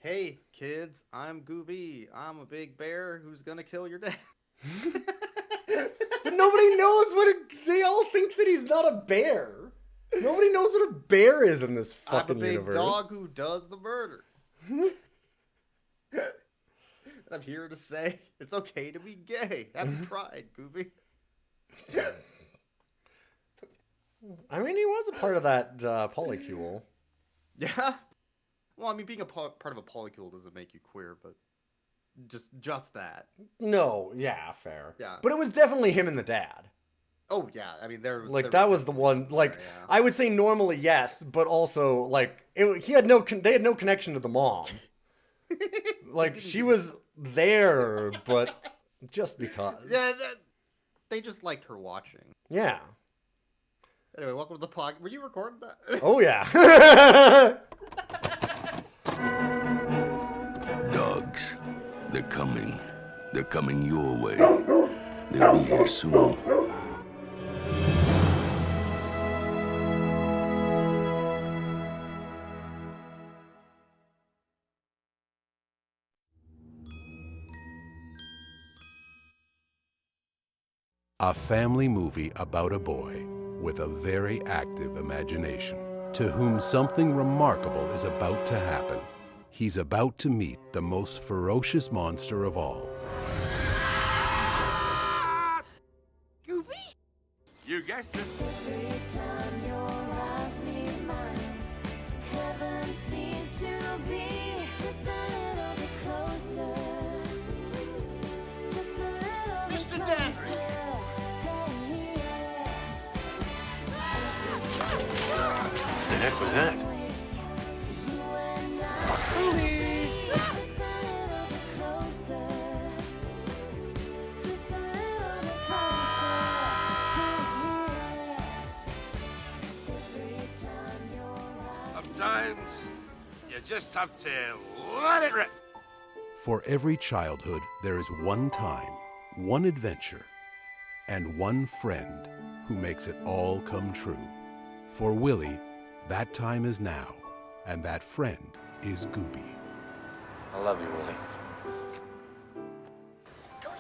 Hey, kids, I'm Gooby. I'm a big bear who's gonna kill your dad. But nobody knows they all think that he's not a bear. Nobody knows what a bear is in this I'm a fucking big universe. dog who does the murder. I'm here to say it's okay to be gay. Happy Pride, Gooby. I mean, he was a part of that polycule. Yeah? Well, I mean, being a part of a polycule doesn't make you queer, but just that. No, yeah, fair. Yeah. But it was definitely him and the dad. Oh, yeah. I mean, there That was the one. Like, yeah. I would say normally yes, but also like he had they had no connection to the mom. Like she was there, but just because. Yeah, they just liked her watching. Yeah. Anyway, welcome to the podcast. Were you recording that? Oh yeah. Dogs, they're coming. They're coming your way. They'll be here soon. A family movie about a boy with a very active imagination to whom something remarkable is about to happen. He's about to meet the most ferocious monster of all. Gooby? You guessed it. Mr. Danvers. The heck was that? Sometimes you just have to let it rip. For every childhood, there is one time, one adventure, and one friend who makes it all come true. For Willie, that time is now, and that friend is Gooby. I love you, Willie.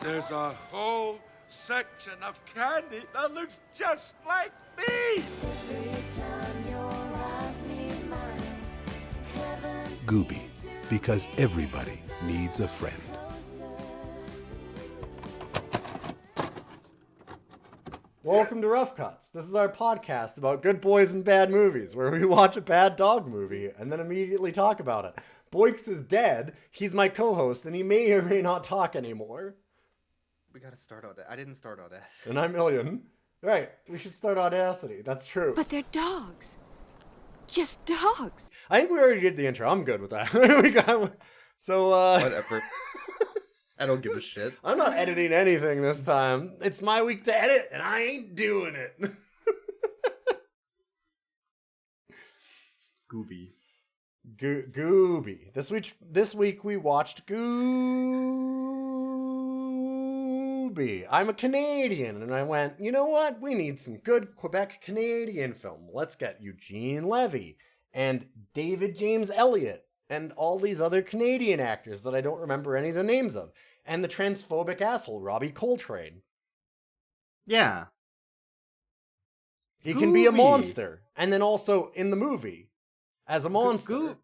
There's a whole section of candy that looks just like me. Gooby, because everybody needs a friend. Welcome to Rough Cuts. This is our podcast about good boys and bad movies, where we watch a bad dog movie and then immediately talk about it. Boix is dead. He's my co-host, and he may or may not talk anymore. We gotta start on that. I didn't start on that. And I'm Million. Right, we should start Audacity. That's true. But they're dogs. Just dogs. I think we already did the intro. I'm good with that. Whatever. I don't give a shit. I'm not editing anything this time. It's my week to edit, and I ain't doing it. Gooby. Gooby. This week we watched Gooooooby. I'm a Canadian, and I went, you know what? We need some good Quebec Canadian film. Let's get Eugene Levy and David James Elliott and all these other Canadian actors that I don't remember any of the names of. And the transphobic asshole, Robbie Coltrane. Yeah. He can be a Gooby. monster. And then also in the movie, as a monster.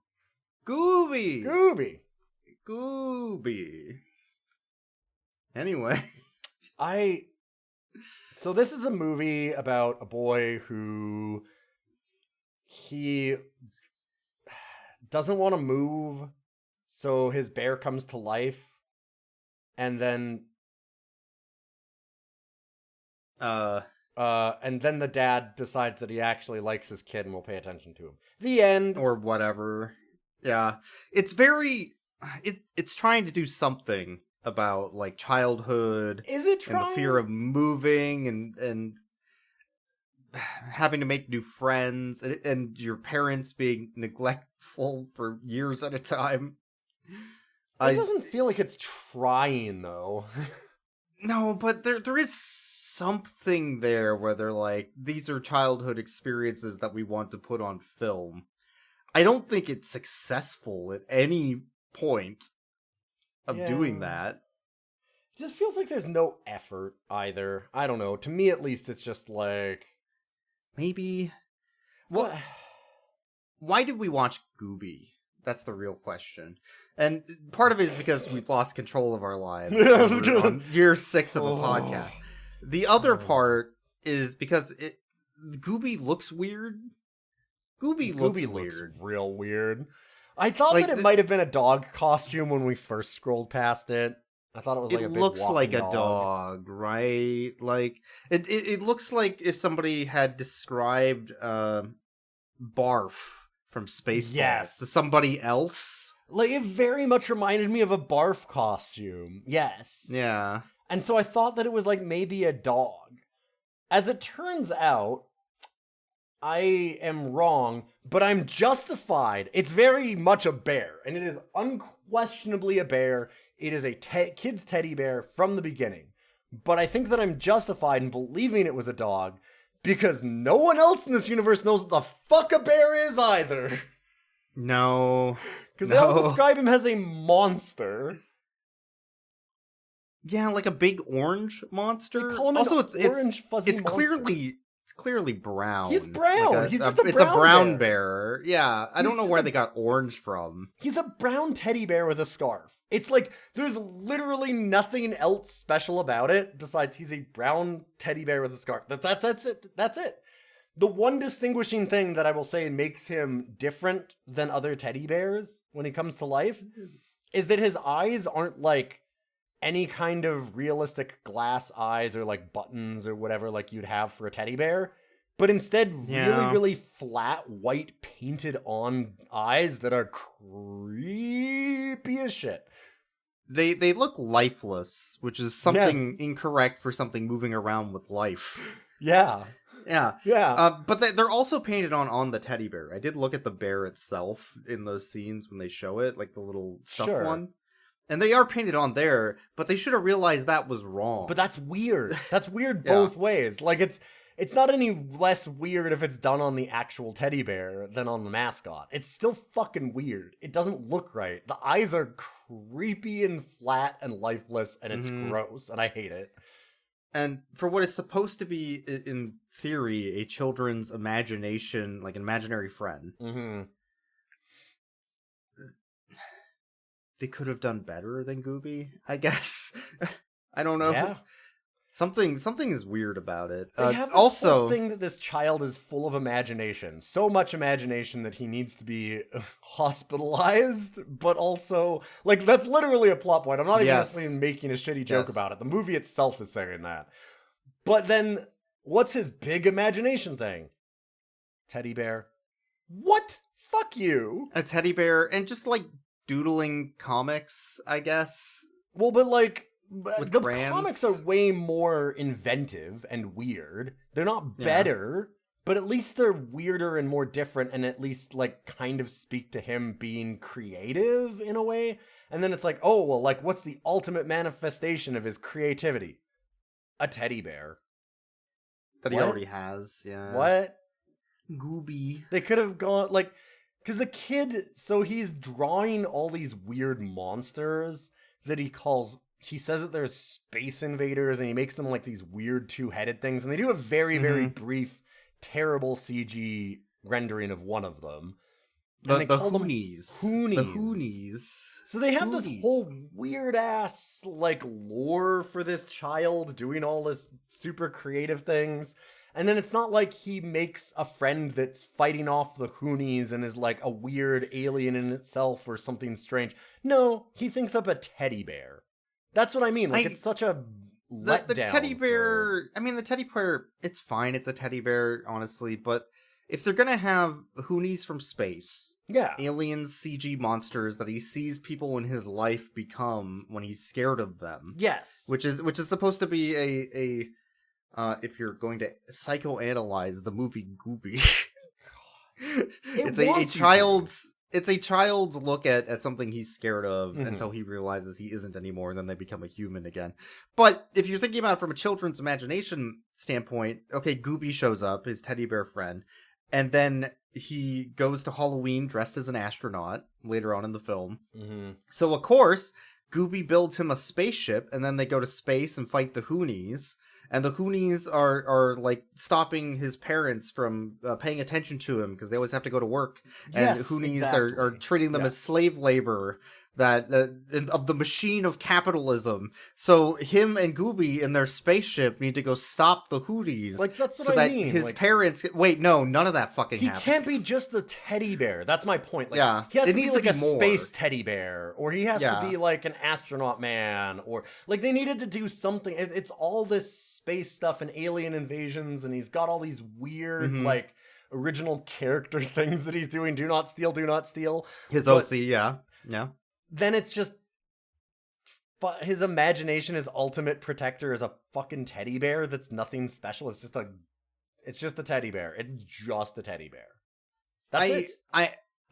Gooby. Gooby. Gooby. Anyway. So this is a movie about a boy who he doesn't want to move, so his bear comes to life, and then the dad decides that he actually likes his kid and will pay attention to him. The end. Or whatever. Yeah. It's very it's trying to do something about like childhood. Is it and trying? the fear of moving and having to make new friends and your parents being neglectful for years at a time. It doesn't feel like it's trying, though. No, but there is something there where they're like, these are childhood experiences that we want to put on film. I don't think it's successful at any point of doing Yeah. that. It just feels like there's no effort either. I don't know. To me, at least, it's just like... Maybe... Well, why did we watch Gooooooby? That's the real question. And part of it is because we've lost control of our lives. We're on year 6 of a podcast. The other part is because Gooooooby looks weird. Gooooooby looks weird. Real weird. I thought Like, that it might have been a dog costume when we first scrolled past it. I thought it was like a big looks walking like a dog. dog, right? Like it looks like if somebody had described Barf from Spaceballs Yes. to somebody else. Like, it very much reminded me of a barf costume. Yes. Yeah. And so I thought that it was like maybe a dog. As it turns out, I am wrong, but I'm justified. It's very much a bear, and it is unquestionably a bear. It is a kid's teddy bear from the beginning. But I think that I'm justified in believing it was a dog because no one else in this universe knows what the fuck a bear is either. No. Because they all describe him as a monster. Yeah, like a big orange monster. They call him also, an orange fuzzy it's monster. clearly brown. He's brown. Like He's just a it's a brown brown bear. bear. Yeah, I He's don't know just where a- they got orange from. He's a brown teddy bear with a scarf. It's like, there's literally nothing else special about it besides he's a brown teddy bear with a scarf. That's it. That's it. The one distinguishing thing that I will say makes him different than other teddy bears when he comes to life is that his eyes aren't like any kind of realistic glass eyes or like buttons or whatever like you'd have for a teddy bear, but instead Yeah. really flat white painted on eyes that are creepy as shit. They look lifeless, which is something incorrect for something moving around with life. Yeah. Yeah. Yeah. But they're also painted on the teddy bear. I did look at the bear itself in those scenes when they show it, like the little stuffed Sure. one. And they are painted on there, but they should have realized that was wrong. But that's weird. That's weird Yeah. both ways. Like, it's not any less weird if it's done on the actual teddy bear than on the mascot. It's still fucking weird. It doesn't look right. The eyes are creepy and flat and lifeless, and it's gross, and I hate it. And for what is supposed to be, in theory, a children's imagination, like an imaginary friend, Mm-hmm. they could have done better than Gooooooby, I guess. I don't know. Yeah. Something is weird about it. They have this also, whole thing that this child is full of imagination. So much imagination that he needs to be hospitalized, but also, like, that's literally a plot point. I'm not even Yes. necessarily making a shitty joke Yes. about it. The movie itself is saying that. But then, what's his big imagination thing? Teddy bear. What? Fuck you. a teddy bear, and just like doodling comics, I guess. Well, but like, With the crayons? comics are way more inventive and weird. They're not Yeah. better, but at least they're weirder and more different, and at least like kind of speak to him being creative in a way. And then it's like, oh, well, like, what's the ultimate manifestation of his creativity? A teddy bear. That he What? already has. Yeah. What? Gooooooby. They could have gone, like, because the kid, so he's drawing all these weird monsters that he says that there's space invaders, and he makes them like these weird two-headed things, and they do a very, very brief, terrible CG rendering of one of them. And The call them Hoonies. Hoonies. The Hoonies. So they have this Hoonies. whole weird-ass, like, lore for this child doing all this super creative things. And then it's not like he makes a friend that's fighting off the Hoonies and is like a weird alien in itself or something strange. No, he thinks up a teddy bear. That's what I mean. Like, it's such a letdown. The teddy for- bear. I mean, the teddy bear. It's fine. It's a teddy bear, honestly. But if they're gonna have Hoonies from space, Yeah. aliens, CG monsters that he sees people in his life become when he's scared of them, Yes. which is supposed to be a if you're going to psychoanalyze the movie Gooooooby, it's a wants you to. child's look at something he's scared of Mhm. until he realizes he isn't anymore, and then they become a human again. But if you're thinking about it from a children's imagination standpoint, okay, Gooooooby shows up, his teddy bear friend, and then he goes to Halloween dressed as an astronaut later on in the film. Mm-hmm. So, of course, Gooby builds him a spaceship, and then they go to space and fight the Hoonies. And the Hoonies are like stopping his parents from paying attention to him because they always have to go to work. And Yes, Hoonies exactly. are treating them as slave labor that of the machine of capitalism. So him and Gooby in their spaceship need to go stop the Hoonies. Like, that's what so I that mean. his Like, parents... Wait, no, none of that fucking he happens. can't be just the teddy bear. That's my point. Like, Yeah, he has it to be needs like to a be more. space teddy bear, or he has Yeah. to be like an astronaut man, or like they needed to do something. It's all this space stuff and alien invasions, and he's got all these weird like original character things that he's doing. Do not steal, do not steal. His But OC, yeah. then it's just his imagination, his ultimate protector is a fucking teddy bear that's nothing special. It's just a teddy bear. It's just a teddy bear. That's it.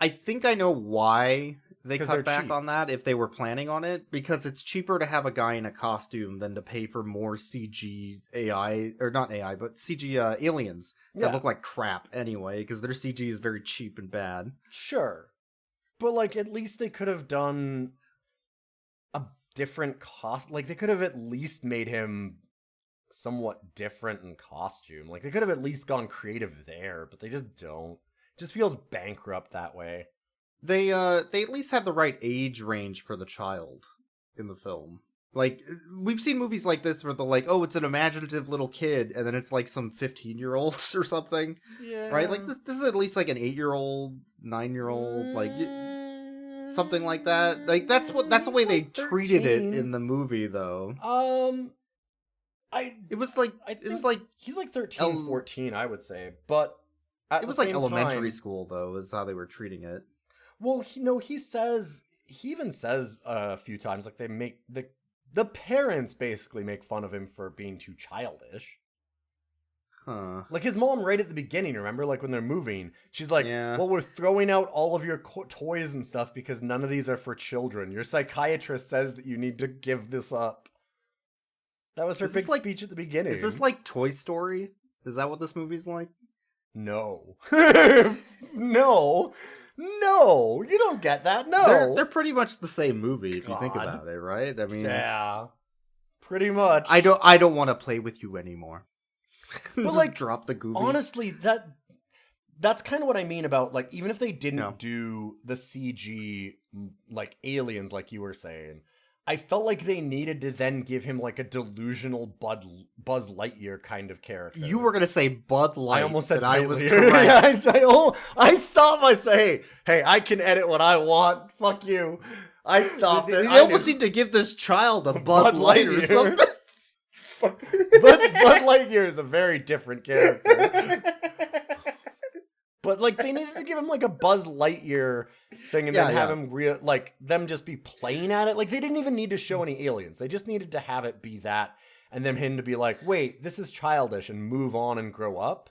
I think I know why they 'Cause they're cut back cheap. on that if they were planning on it, because it's cheaper to have a guy in a costume than to pay for more CG AI, or not AI, but CG aliens that Yeah. look like crap anyway, because their CG is very cheap and bad. Sure. But like at least they could have done a different cost. Like they could have at least made him somewhat different in costume. Like they could have at least gone creative there, but they just don't. It just feels bankrupt that way. They at least had the right age range for the child in the film. Like, we've seen movies like this where they're like, oh, it's an imaginative little kid, and then it's like some 15-year-old or something. Yeah. Right? Like, this is at least like an 8-year-old, 9-year-old, like, something like that. Like, that's the way they Like treated it 13. in the movie, though. It was like, he's like 13, 14, I would say. But at it was the like same elementary time- school, though, is how they were treating it. Well, he even says a few times, like, they make the parents basically make fun of him for being too childish. Huh. Like, his mom right at the beginning, remember? Like, when they're moving, she's like, Yeah. well, we're throwing out all of your toys and stuff because none of these are for children. Your psychiatrist says that you need to give this up. That was her Is this big like- speech at the beginning. Is this like Toy Story? Is that what this movie's like? No. No, you don't get that. No. They're pretty much the same movie if you think God. about it, right? I mean, Yeah. Pretty much. I don't want to play with you anymore. But, Just like, drop the Gooby. Honestly, that's kind of what I mean about, like, even if they didn't Yeah. do the CG, like, aliens, like you were saying, I felt like they needed to then give him, like, a delusional Buzz Lightyear kind of character. You were gonna say Bud Light. I almost said and I was Lightyear. correct. I stopped by saying, hey, I can edit what I want. Fuck you. I stopped it. You I almost knew- need to give this child a Bud, Bud Light or Lightyear. something. Bud Lightyear is a very different character. But, like, they needed to give him, like, a Buzz Lightyear thing and then have him, them just be playing at it. Like, they didn't even need to show any aliens. They just needed to have it be that, and then him to be like, wait, this is childish, and move on and grow up.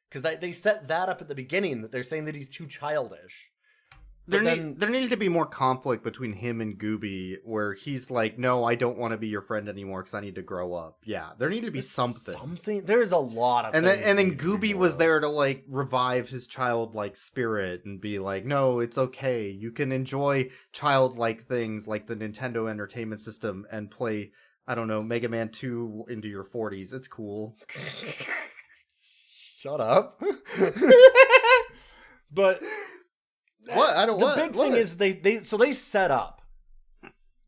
Because they set that up at the beginning, that they're saying that he's too childish. There then- needed to be more conflict between him and Gooby, where he's like, "No, I don't want to be your friend anymore because I need to grow up." Yeah, there needed to be something. Something. There's a lot of And things then that need to be Gooby was more. there to like revive his childlike spirit and be like, "No, it's okay. You can enjoy childlike things like the Nintendo Entertainment System and play, I don't know, Mega Man 2 into your 40s. It's cool." Shut up. But What? I don't. the what? big What? thing is they set up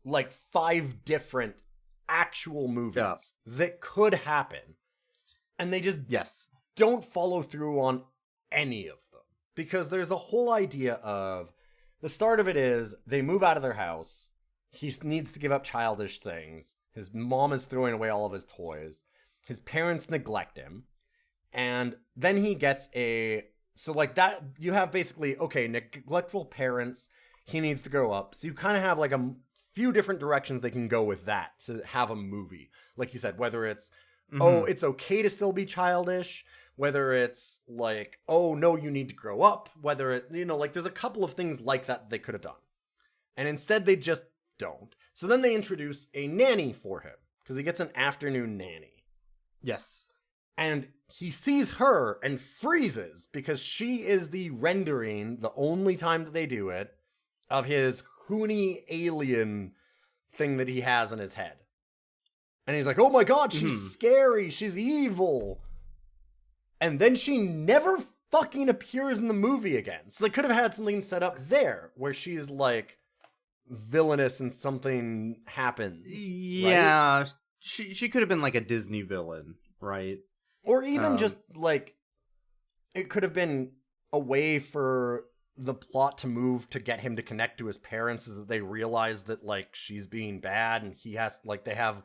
like 5 different actual movies Yeah. that could happen, and they just Yes. don't follow through on any of them, because there's the whole idea of the start of it is they move out of their house. He needs to give up childish things. His mom is throwing away all of his toys. His parents neglect him, and then he gets so like that, you have basically, okay, neglectful parents, he needs to grow up. So you kind of have like a few different directions they can go with that to have a movie. Like you said, whether it's, oh, it's okay to still be childish, whether it's like, oh, no, you need to grow up, whether it, like there's a couple of things like that they could have done. And instead they just don't. So then they introduce a nanny for him, because he gets an afternoon nanny. Yes. And he sees her and freezes because she is the rendering, the only time that they do it, of his Hoonie alien thing that he has in his head. And he's like, oh my god, she's scary, she's evil. And then she never fucking appears in the movie again. So they could have had something set up there where she's like villainous and something happens. Yeah, right? she could have been like a Disney villain, right? Or even just like it could have been a way for the plot to move to get him to connect to his parents, is that they realize that like she's being bad and he has like they have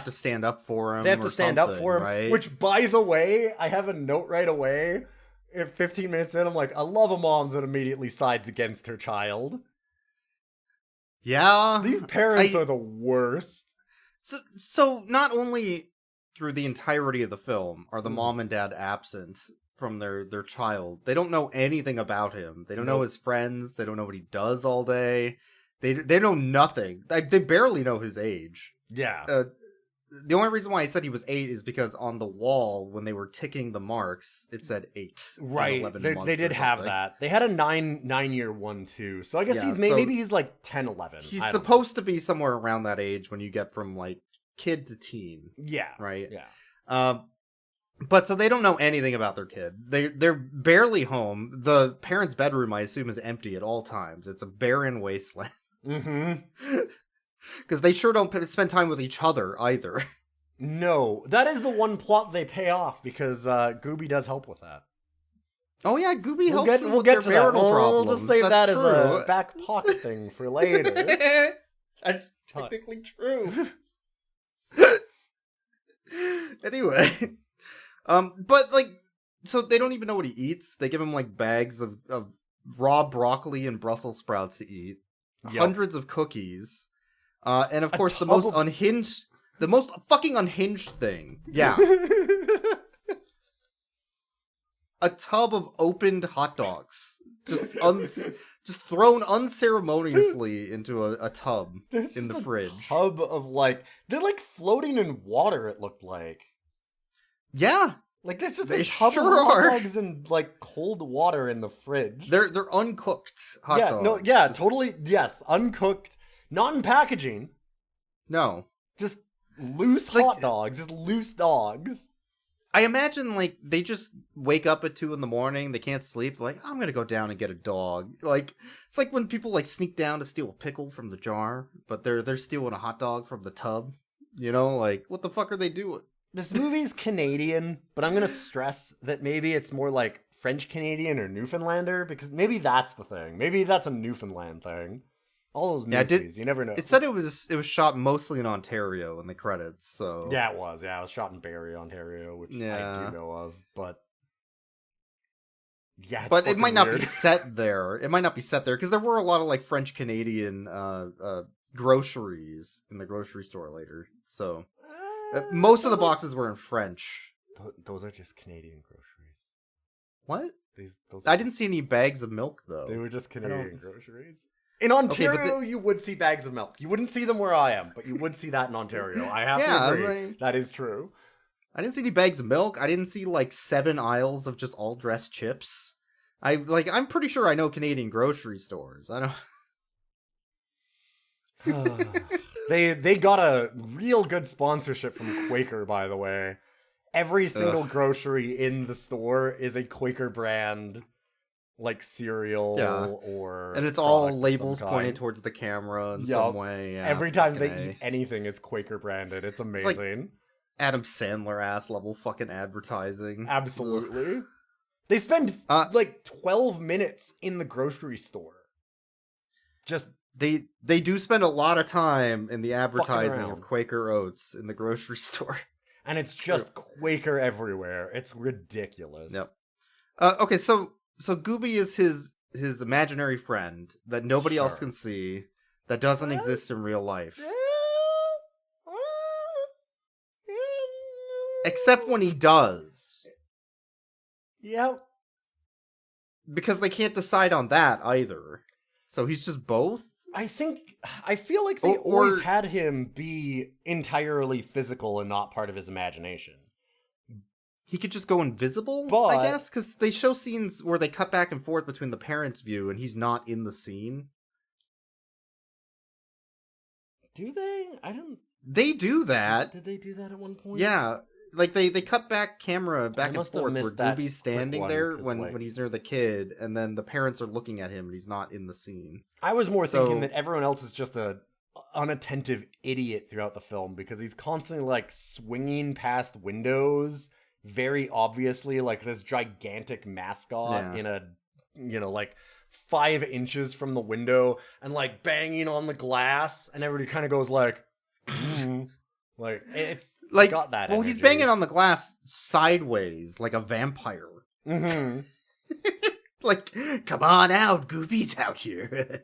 to stand up for him. They have to stand up for him, right? Which, by the way, I have a note right away. If 15 minutes in, I'm like, I love a mom that immediately sides against her child. Yeah. These parents are the worst. So not only through the entirety of the film are the mom and dad absent from their child, they don't know anything about him. They don't know his friends. They don't know what he does all day. They know nothing. They barely know his age. Yeah. The only reason why I said he was 8 is because on the wall, when they were ticking the marks, it said 8. Right. 11 They months did or have something. that. They had a 9-year one too. So I guess Yeah, maybe he's like 10, 11. He's supposed to be somewhere around that age when you get from like kid to teen. Yeah. Right. Yeah. But so they don't know anything about their kid. They're barely home. The parents' bedroom, I assume, is empty at all times. It's a barren wasteland. Mm-hmm. Because they sure don't spend time with each other either. No, that is the one plot they pay off because Gooby does help with that. Oh yeah, Gooby helps them we'll with get their to that. marital We'll problems. just save That's that as true. a back pocket thing for later. That's technically true. Anyway, but like, so they don't even know what he eats. They give him like bags of raw broccoli and Brussels sprouts to eat, hundreds of cookies, and of course the most fucking unhinged thing. Yeah. A tub of opened hot dogs. Just thrown unceremoniously into a tub in the fridge. Tub of like, they're like floating in water, it looked like. Yeah. Like there's just They a tub sure of hot are. dogs and like cold water in the fridge. They're uncooked hot dogs. Totally, yes, uncooked, not in packaging. No. Just loose hot dogs, just loose dogs. I imagine, like, they just wake up at 2 a.m, they can't sleep, like, I'm gonna go down and get a dog. Like, it's like when people, like, sneak down to steal a pickle from the jar, but they're stealing a hot dog from the tub. You know, like, what the fuck are they doing? This movie's Canadian, but I'm gonna stress that maybe it's more like French-Canadian or Newfoundlander, because maybe that's the thing. Maybe that's a Newfoundland thing. All those movies, you never know. It said it was shot mostly in Ontario in the credits, so... Yeah, it was. Yeah, it was shot in Barrie, Ontario, which I do know of, but... Yeah, but it might not weird. be set there. It might not be set there, because there were a lot of, like, French-Canadian groceries in the grocery store later, so... most of the boxes were in French. Those are just Canadian groceries. What? Those I didn't see any bags of milk, though. They were just Canadian groceries. In Ontario, you would see bags of milk. You wouldn't see them where I am, but you would see that in Ontario. I have to agree. Right. That is true. I didn't see any bags of milk. I didn't see, like, 7 aisles of just all-dressed chips. I'm pretty sure I know Canadian grocery stores. I don't... They got a real good sponsorship from Quaker, by the way. Every single grocery in the store is a Quaker brand, like cereal or... And it's all labels pointed towards the camera in some way. Yeah, every time they eat anything, it's Quaker branded. It's amazing. It's like Adam Sandler-ass level fucking advertising. Absolutely. They spend, like, 12 minutes in the grocery store. Just... They do spend a lot of time in the advertising of Quaker Oats in the grocery store. And it's just Quaker everywhere. It's ridiculous. Yep. Okay, so Gooby is his imaginary friend that nobody else can see, that doesn't exist in real life. Except when he does. Yep. Because they can't decide on that either. So he's just both? I feel like they always had him be entirely physical and not part of his imagination. he could just go invisible, But- I guess, because they show scenes where they cut back and forth between the parents' view and he's not in the scene. Do they? I don't... They do that. Did they do that at one point? Yeah. Like, they cut back camera back and must have forth where missed that Gooby's quick standing one, there 'cause, when he's near the kid, and then the parents are looking at him and he's not in the scene. I was more thinking So- that everyone else is just a unattentive idiot throughout the film because he's constantly like swinging past windows, very obviously like this gigantic mascot Yeah. in a, like 5 inches from the window and like banging on the glass, and everybody kind of goes like, like it's Like, got that. well, he's energy. banging on the glass sideways like a vampire. Mm-hmm. Like, come on out, Gooby's out here.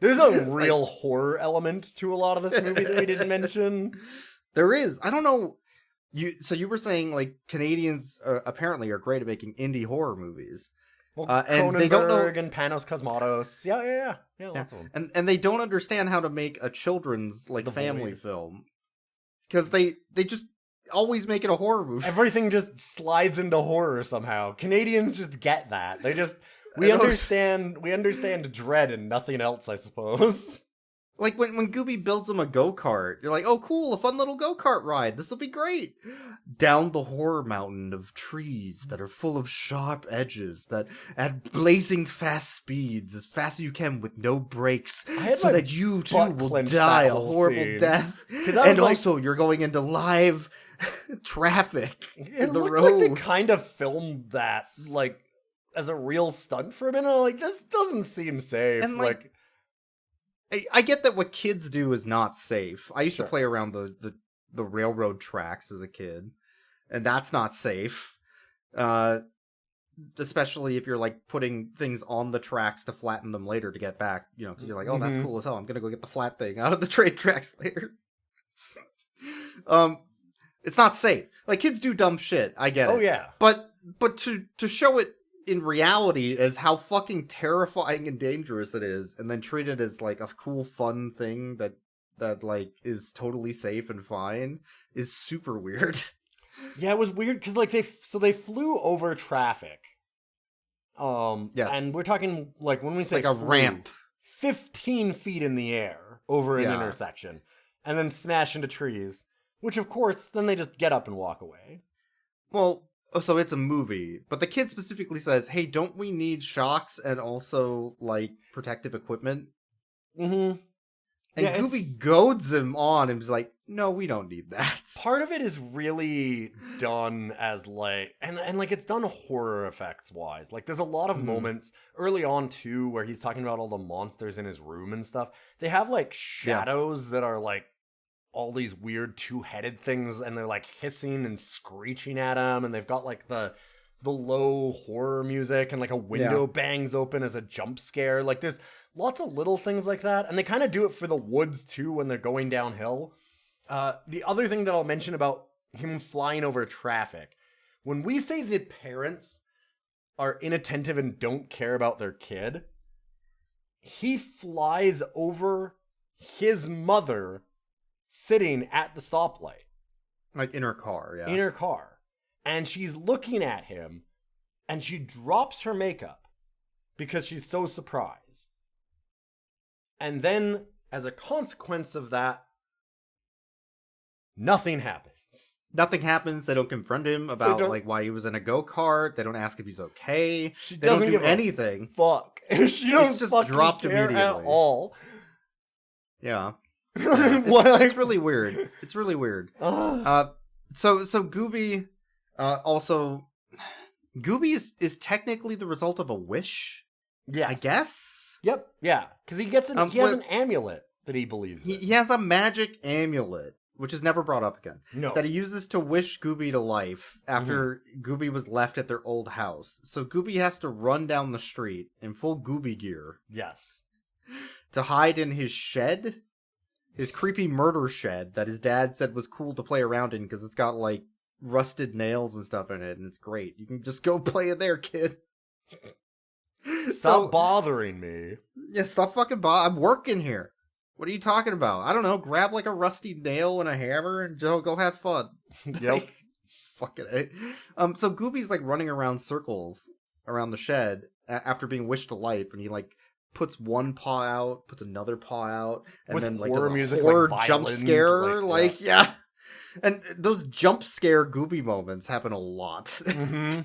There's a real horror element to a lot of this movie that we didn't mention. There is. I don't know. So you were saying like Canadians apparently are great at making indie horror movies. Well, and they don't know- Cronenberg and Panos Cosmatos. Yeah, lots of them. And they don't understand how to make a children's like The family Void. film. Because they just always make it a horror movie. Everything just slides into horror somehow. Canadians just get that. We I don't- understand dread and nothing else, I suppose. Like when Gooby builds him a go-kart, you're like, oh cool, a fun little go-kart ride. This will be great. Down the horror mountain of trees that are full of sharp edges that at blazing fast speeds, as fast as you can with no brakes, I had so my that you too butt will clenched die that a whole horrible scene. death. 'Cause I was And like- also you're going into live traffic It in the looked road. like they kind of filmed that like as a real stunt for a minute. I'm like, this doesn't seem safe. And, like, I get that what kids do is not safe. I used Sure. to play around the railroad tracks as a kid, and that's not safe. Especially if you're like putting things on the tracks to flatten them later to get back, because you're like, oh, that's Mhm. cool as hell. I'm gonna go get the flat thing out of the train tracks later. It's not safe. Like kids do dumb shit. I get it. oh yeah. But to show it in reality as how fucking terrifying and dangerous it is, and then treat it as like a cool, fun thing that like is totally safe and fine is super weird. Yeah, it was weird because like they flew over traffic. Yes. and we're talking like when we say Like a flew, ramp. 15 feet in the air over an Yeah. intersection, and then smash into trees. Which of course, then they just get up and walk away. Well, so it's a movie, but the kid specifically says, "Hey, don't we need shocks and also like protective equipment?" Mm-hmm. And Yeah, Gooby goads him on and is like, "No, we don't need that." Part of it is really done as like, and like it's done horror effects wise. Like there's a lot of Mhm. moments early on too where he's talking about all the monsters in his room and stuff. They have like shadows that are like all these weird 2-headed things, and they're like hissing and screeching at him, and they've got like the low horror music, and like a window bangs open as a jump scare. Like there's lots of little things like that, and they kind of do it for the woods too when they're going downhill. The other thing that I'll mention about him flying over traffic, when we say the parents are inattentive and don't care about their kid, he flies over his mother sitting at the stoplight Like in her car, yeah. in her car, and she's looking at him, and she drops her makeup because she's so surprised. And then, as a consequence of that, nothing happens. Nothing happens. They don't confront him about don't- like why he was in a go-kart. They don't ask if he's okay. She They don't doesn't do give a anything. Fuck. She don't just fucking dropped care at immediately. all. Yeah. What? It's really weird. It's really weird. Ugh. So Gooby also Gooby is technically the result of a wish, Yes. I guess. Yep. Yeah. Because he gets an he has an amulet that he believes in. He has a magic amulet, which is never brought up again, No. that he uses to wish Gooby to life after Mm-hmm. Gooby was left at their old house. So Gooby has to run down the street in full Gooby gear Yes. to hide in his shed, his creepy murder shed that his dad said was cool to play around in because it's got like rusted nails and stuff in it, and it's great. You can just go play in there, kid. Stop bothering me. Yeah, stop fucking I'm working here. What are you talking about? I don't know. Grab like a rusty nail and a hammer and go have fun. Yep. Like, Fucking A. So Gooby's like running around circles around the shed after being wished to life, and he like puts one paw out, puts another paw out, and With then like horror does a music, horror like jump violins, scare, like, yeah. And those jump scare Gooby moments happen a lot. Mm-hmm.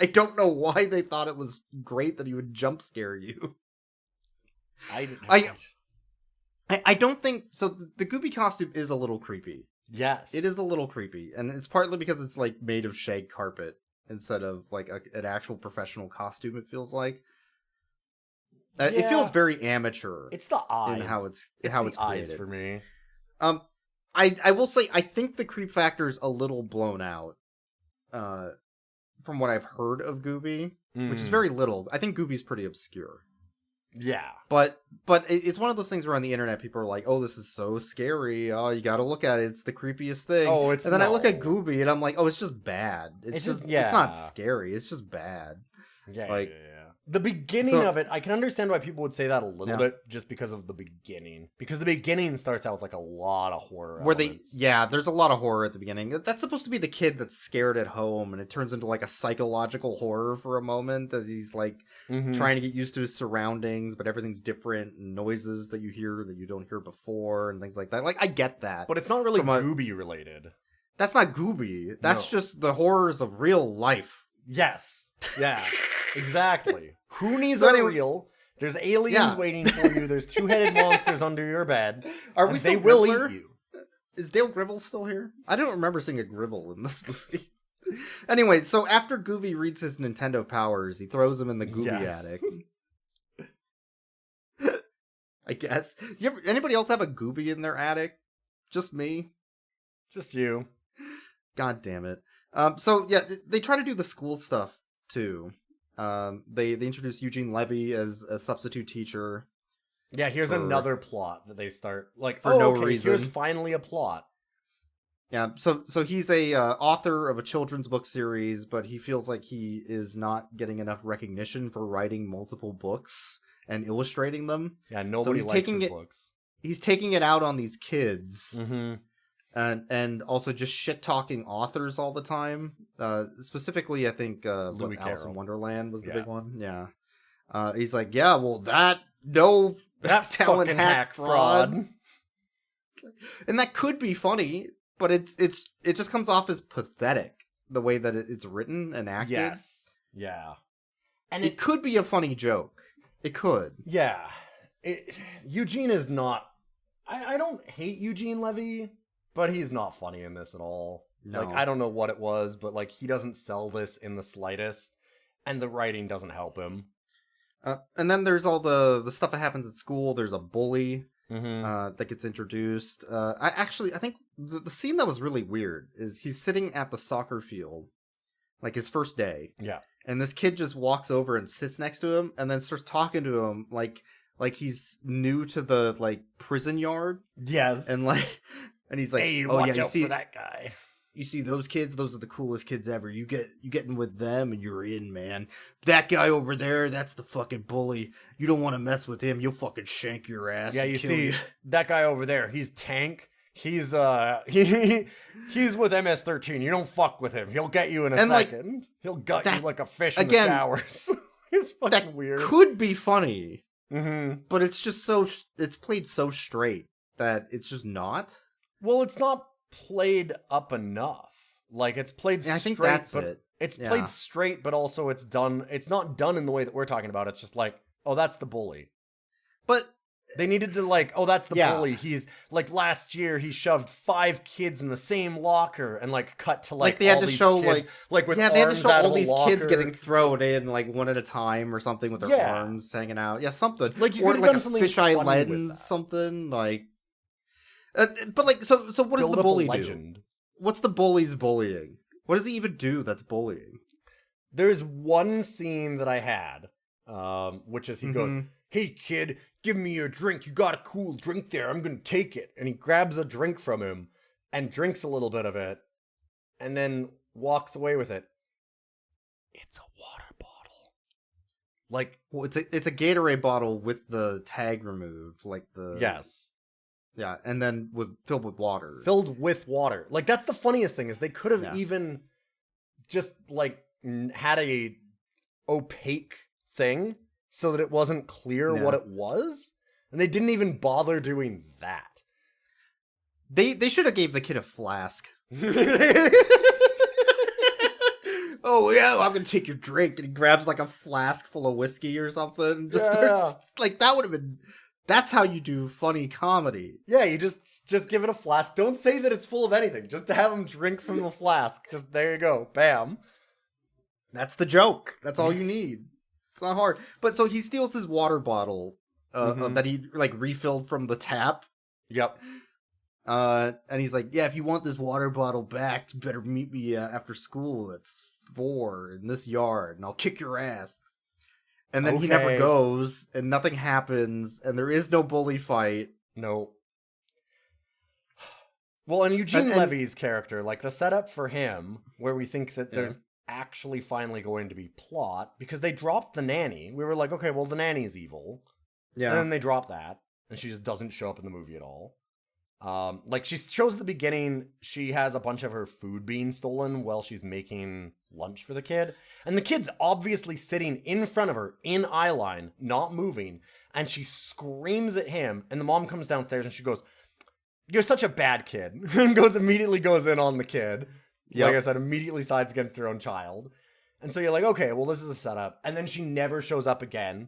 I don't know why they thought it was great that he would jump scare you. I don't think so. The Gooby costume is a little creepy. Yes, It is a little creepy, and it's partly because it's like made of shag carpet instead of like an actual professional costume. It feels like it feels very amateur. It's the eyes. In how it's the created. eyes for me. I will say I think the creep factor is a little blown out. From what I've heard of Gooby, which is very little. I think Gooby's pretty obscure. Yeah. But it's one of those things where on the internet people are like, oh, this is so scary. Oh, you gotta look at it. It's the creepiest thing. Oh, it's And then I look at Gooby and I'm like, oh, it's just bad. It's just it's not scary. It's just bad. Yeah, Like, yeah. The beginning of it, I can understand why people would say that a little bit just because of the beginning. Because the beginning starts out with like a lot of horror elements. There's a lot of horror at the beginning. That's supposed to be the kid that's scared at home, and it turns into like a psychological horror for a moment as he's like trying to get used to his surroundings, but everything's different, and noises that you hear that you don't hear before, and things like that. Like, I get that. But it's not really Gooby related. That's not Gooby. That's just the horrors of real life. Yes. Yeah. Exactly. Who needs So a anyway- real? There's aliens waiting for you. There's two-headed monsters under your bed. Are we still they will Riddler? eat you. Is Dale Gribble still here? I don't remember seeing a Gribble in this movie. Anyway, so after Gooby reads his Nintendo powers, he throws them in the Gooby attic. I guess. Anybody else have a Gooby in their attic? Just me? Just you. God damn it. So yeah, they try to do the school stuff too. They introduce Eugene Levy as a substitute teacher. Yeah, here's another plot that they start like for no reason. Here's finally a plot. Yeah, so he's a author of a children's book series, but he feels like he is not getting enough recognition for writing multiple books and illustrating them. Yeah, nobody likes his books. He's taking it out on these kids. Mm-hmm. And also just shit-talking authors all the time. Specifically, I think Alice in Wonderland was the big one. Yeah. He's like, yeah, well, that talent hack fraud. And that could be funny, but it just comes off as pathetic, the way that it's written and acted. Yes. Yeah. And it could be a funny joke. It could. Yeah. Eugene is not... I don't hate Eugene Levy... But he's not funny in this at all. No. Like, I don't know what it was, but, like, he doesn't sell this in the slightest, and the writing doesn't help him. And then there's all the stuff that happens at school. There's a bully that gets introduced. I think the scene that was really weird is he's sitting at the soccer field, like his first day. Yeah. And this kid just walks over and sits next to him, and then starts talking to him like he's new to the, like, prison yard. Yes. And he's like, hey, oh watch yeah, you out see for that guy. You see those kids? Those are the coolest kids ever. You get in with them and you're in, man. That guy over there, that's the fucking bully. You don't want to mess with him. You'll fucking shank your ass. Yeah, you see that guy over there. He's Tank. He's he's with MS-13. You don't fuck with him. He'll get you in a second. He'll gut you like a fish in the showers. It's fucking weird. Could be funny, but it's just it's played so straight that it's just not. Well, it's not played up enough. Like, it's played straight. I think that's it. It's played straight, but also it's not done in the way that we're talking about. It's just like, oh, that's the bully. But they needed to, like, oh, that's the bully. He's, like, last year he shoved 5 kids in the same locker and, like, cut to, like, they had all to these show, kids, like with they had to show all these kids locker. getting thrown in, like, one at a time or something with their arms hanging out. Yeah, something. Like, you or, could like, have a done fisheye lens, something, like... but, like, so what does the bully do? What's the bully's bullying? What does he even do that's bullying? There's one scene that I had, which is he goes, hey, kid, give me your drink. You got a cool drink there. I'm going to take it. And he grabs a drink from him and drinks a little bit of it and then walks away with it. It's a water bottle. Like, well, it's a Gatorade bottle with the tag removed, like the... Yes. Yeah, and then filled with water. Filled with water. Like, that's the funniest thing, is they could have even... just like had a opaque thing so that it wasn't clear what it was, and they didn't even bother doing that. They should have gave the kid a flask. Oh yeah, I'm gonna take your drink, and he grabs like a flask full of whiskey or something. And just starts, like that would have been. That's how you do funny comedy. Yeah, you just give it a flask. Don't say that it's full of anything. Just to have him drink from the flask. Just there you go, bam. That's the joke. That's all you need. It's not hard. But so he steals his water bottle that he like refilled from the tap. Yep. And he's like, yeah, if you want this water bottle back, you better meet me after school at 4 in this yard, and I'll kick your ass. And then he never goes, and nothing happens, and there is no bully fight. No. Well, and Eugene Levy's character, like the setup for him, where we think that there's actually finally going to be plot, because they dropped the nanny. We were like, okay, well, the nanny's evil. Yeah. And then they drop that, and she just doesn't show up in the movie at all. Like she shows at the beginning, she has a bunch of her food being stolen while she's making lunch for the kid. And the kid's obviously sitting in front of her in eye line, not moving. And she screams at him. And the mom comes downstairs and she goes, "You're such a bad kid." And immediately goes in on the kid. Yep. Like I said, immediately sides against her own child. And so you're like, okay, well, this is a setup. And then she never shows up again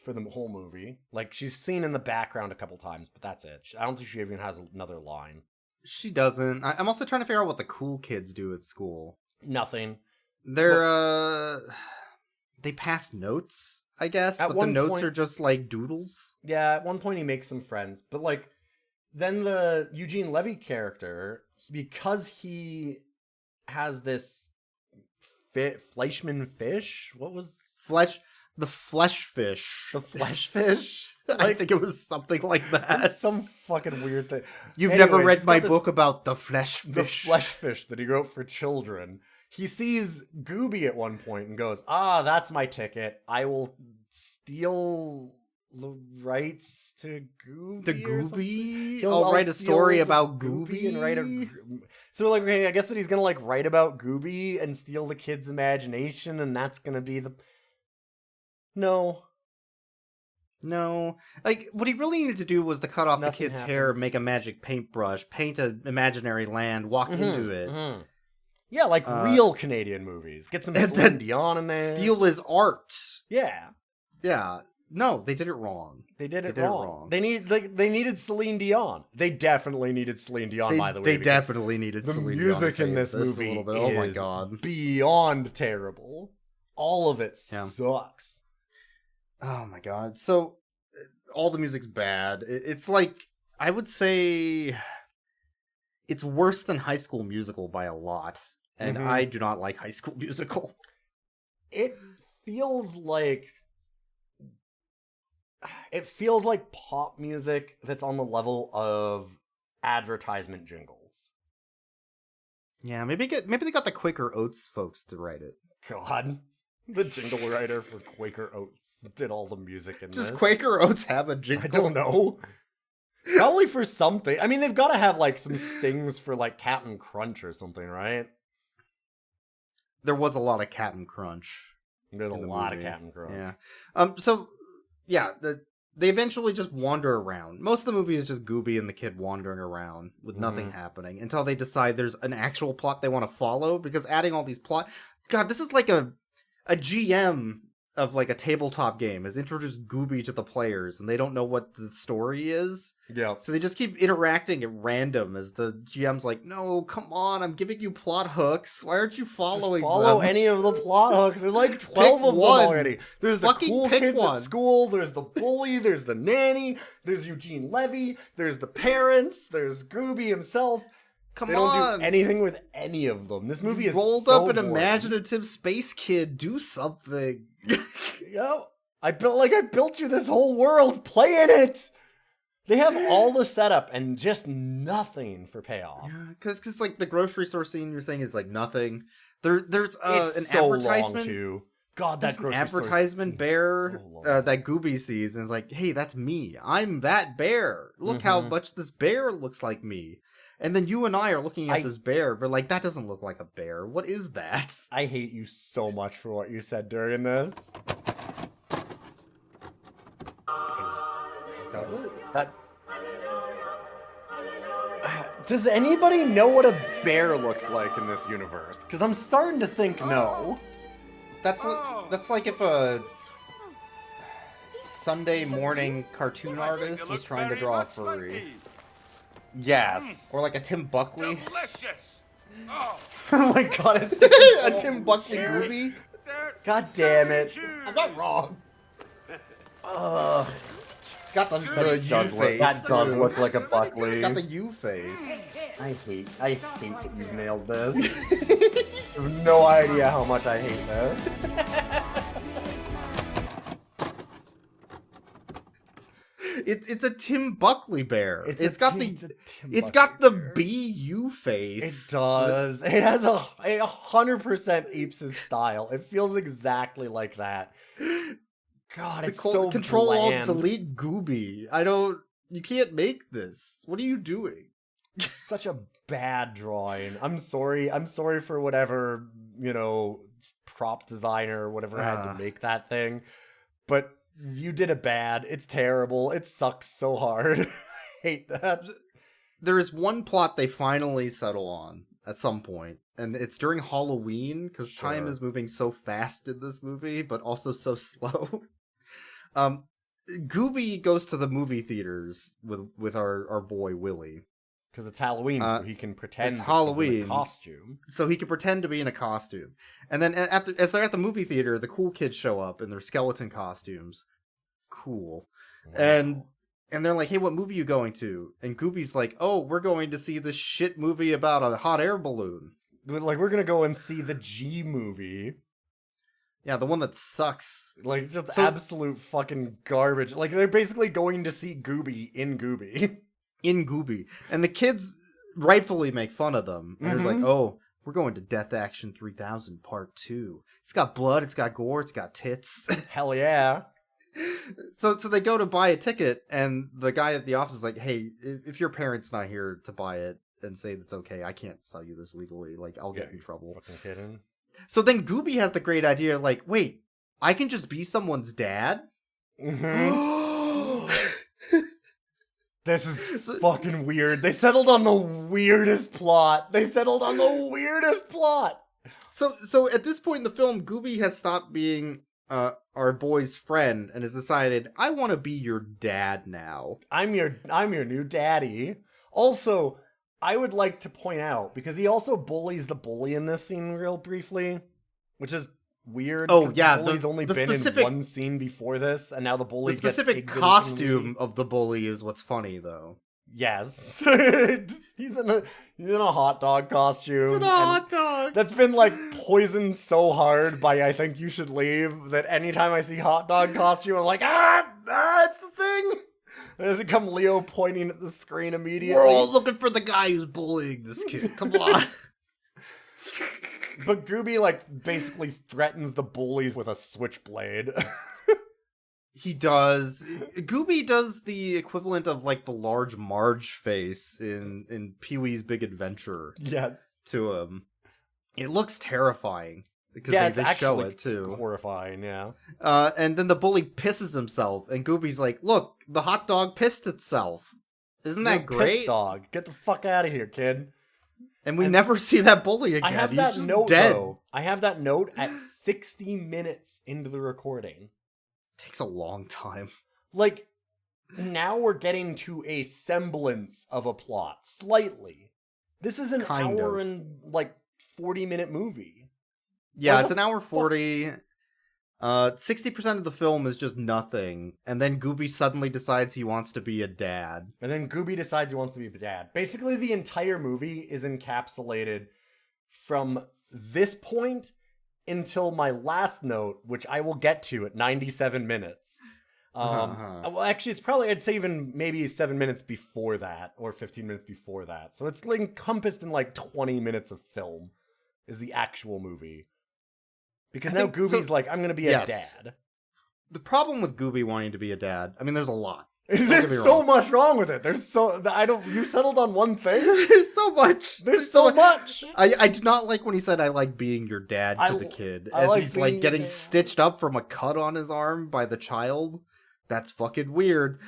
for the whole movie. Like, she's seen in the background a couple times, but that's it. I don't think she even has another line. She doesn't. I'm also trying to figure out what the cool kids do at school. Nothing. They pass notes, I guess, but the notes are just like doodles. Yeah, at one point he makes some friends, but like, then the Eugene Levy character, because he has this Fleischmann fish, what was... The flesh fish. The flesh fish? Like, I think it was something like that. Some fucking weird thing. You've never read my book about the flesh fish. The flesh fish that he wrote for children. He sees Gooooooby at one point and goes, that's my ticket. I will steal the rights to Gooooooby. The Gooooooby? I'll write a story about Gooooooby and write a... So like, okay, I guess that he's gonna like write about Gooooooby and steal the kid's imagination, and that's gonna be the... No. Like, what he really needed to do was to cut off the kid's happens. hair, make a magic paintbrush, paint an imaginary land, walk into it. Mm-hmm. Yeah, like real Canadian movies. Get some Celine Dion in there. Steal his art. Yeah. Yeah. No, they did it wrong. They did it wrong. They needed Celine Dion. They definitely needed Celine Dion, by the way. They definitely needed Celine Dion. The music in this movie is oh my God. Beyond terrible. All of it sucks. Oh my God. So, all the music's bad. It's like, I would say, it's worse than High School Musical by a lot. And I do not like High School Musical. It feels like pop music that's on the level of advertisement jingles. Yeah, maybe they got the Quaker Oats folks to write it. God. The jingle writer for Quaker Oats did all the music in this. Does Quaker Oats have a jingle? I don't know. Probably for something. I mean, they've got to have like some stings for like Captain Crunch or something, right? There was a lot of Captain Crunch. There's a lot of Captain Crunch. Yeah. So, yeah, they eventually just wander around. Most of the movie is just Gooooooby and the kid wandering around with nothing happening until they decide there's an actual plot they want to follow, because adding all these plot... God, this is like a GM of like a tabletop game has introduced Gooooooby to the players and they don't know what the story is. Yeah. So they just keep interacting at random as the GM's like, no, come on, I'm giving you plot hooks. Why aren't you following just follow them? any of the plot hooks. There's like 12 of them already. There's the cool kids at school. There's the bully. There's the nanny. There's Eugene Levy. There's the parents. There's Gooooooby himself. Come on. They don't do anything with any of them. This movie is rolled so up an boring. Imaginative space kid. Do something. Yo, I built you this whole world. Play in it. They have all the setup and just nothing for payoff. Yeah, because like the grocery store scene you're saying is like nothing. There's it's an so advertisement. Long too. God, that grocery advertisement bear that Gooooooby sees and is like, hey, that's me. I'm that bear. Look how much this bear looks like me. And then you and I are looking at this bear, but like, that doesn't look like a bear. What is that? I hate you so much for what you said during this. Does it? Does anybody know what a bear looks like in this universe? Because I'm starting to think no. That's like if a Sunday morning cartoon artist was trying to draw a furry. Yes. Or like a Tim Buckley. Delicious. Oh, Oh my god. A Tim Buckley Gooby? God damn it. I'm not wrong. Ugh. It's got the U face. That does too. look like a Buckley. It's got the U face. I hate that you've nailed this. You have no idea how much I hate this. It's a Tim Buckley bear. It's got the BU face. It does. It has a 100% Eeps' style. It feels exactly like that. God, it's so Control bland. Alt Delete Gooby. You can't make this. What are you doing? It's such a bad drawing. I'm sorry for whatever, prop designer or whatever had to make that thing. But you did it bad. It's terrible. It sucks so hard. I hate that. There is one plot they finally settle on at some point, and it's during Halloween, because time is moving so fast in this movie, but also so slow. Gooby goes to the movie theaters with our boy Willie. Because it's Halloween, so he can pretend it's Halloween in a costume. So he can pretend to be in a costume. And then as they're at the movie theater, the cool kids show up in their skeleton costumes. Cool. Wow. And they're like, hey, what movie are you going to? And Gooby's like, oh, we're going to see this shit movie about a hot air balloon. Like, we're going to go and see the G movie. Yeah, the one that sucks. Like, just absolute fucking garbage. Like, they're basically going to see Gooby in Gooby. In Gooby. And the kids rightfully make fun of them. And they're like, oh, we're going to Death Action 3000 Part 2. It's got blood, it's got gore, it's got tits. Hell yeah. So they go to buy a ticket, and the guy at the office is like, hey, if your parent's not here to buy it and say that's okay, I can't sell you this legally. Like, I'll get in trouble. Fucking kidding. So then Gooby has the great idea, like, wait, I can just be someone's dad? This is fucking weird. They settled on the weirdest plot. So at this point in the film, Gooby has stopped being our boy's friend and has decided, I want to be your dad now. I'm your new daddy. Also, I would like to point out, because he also bullies the bully in this scene real briefly, which is weird. Oh yeah, the bully's only been in one scene before this, and now the bully gets specific costume of the bully is what's funny, though. Yes, he's in a hot dog costume. He's in a hot dog. That's been like poisoned so hard by I Think You Should Leave that anytime I see hot dog costume, I'm like, it's the thing. It has become Leo pointing at the screen immediately. We're all looking for the guy who's bullying this kid. Come on. But Gooby, like, basically threatens the bullies with a switchblade. He does. Gooby does the equivalent of, like, the large Marge face in Pee-wee's Big Adventure. Yes. To him. It looks terrifying. Because they show it, too. Horrifying, yeah. And then the bully pisses himself, and Gooby's like, look, the hot dog pissed itself. Isn't that great? Piss dog. Get the fuck out of here, kid. And we never see that bully again. I have He's that just note, dead. though. I have that note at 60 minutes into the recording. Takes a long time. Like, now we're getting to a semblance of a plot. Slightly. This is an hour and, like, 40-minute movie. Yeah, it's an hour 40. 60% of the film is just nothing. And then Gooby suddenly decides he wants to be a dad. And then Gooby decides he wants to be a dad. Basically, the entire movie is encapsulated from this point until my last note, which I will get to at 97 minutes. Well, actually, it's probably, I'd say even maybe 7 minutes before that, or 15 minutes before that. So it's encompassed in like 20 minutes of film is the actual movie. Because now Gooby's like, I'm going to be a dad. The problem with Gooby wanting to be a dad, I mean, there's a lot. There's so much wrong with it. You settled on one thing? There's so much. There's so much. I did not like when he said, I like being your dad to the kid. As he's like getting stitched up from a cut on his arm by the child. That's fucking weird.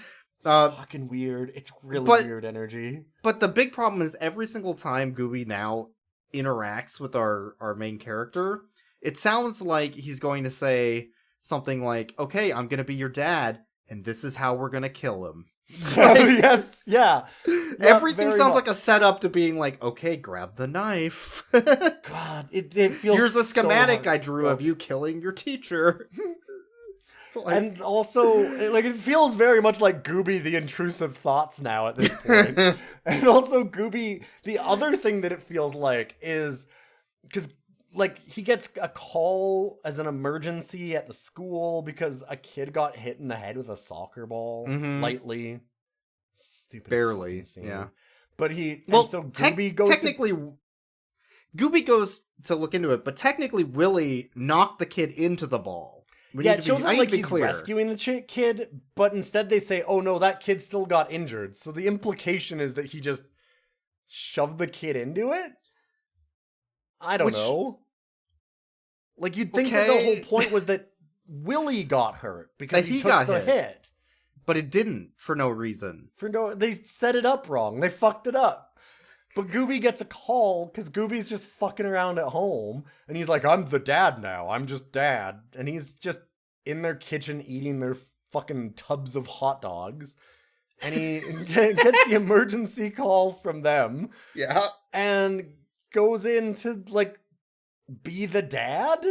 Fucking weird. It's really weird energy. But the big problem is every single time Gooby now interacts with our main character, it sounds like he's going to say something like, okay, I'm going to be your dad, and this is how we're going to kill him. Yes, yeah. Everything sounds like a setup to being like, okay, grab the knife. God, it feels Here's a schematic so I drew of you killing your teacher. And also, it feels very much like Gooby the intrusive thoughts now at this point. And also Gooby, the other thing that it feels like is, because he gets a call as an emergency at the school because a kid got hit in the head with a soccer ball, lightly. Stupid. Barely, yeah. But Gooby goes technically... Gooby goes to look into it, but technically Willie knocked the kid into the ball. It shows up like he's rescuing the kid, but instead they say, oh no, that kid still got injured. So the implication is that he just shoved the kid into it? I don't know. You'd think that the whole point was that Willie got hurt because he took the hit. But it didn't, for no reason. They set it up wrong. They fucked it up. But Gooby gets a call because Gooby's just fucking around at home. And he's like, I'm the dad now. I'm just dad. And he's just in their kitchen eating their fucking tubs of hot dogs. And he gets the emergency call from them. Yeah. And goes in to, be the dad.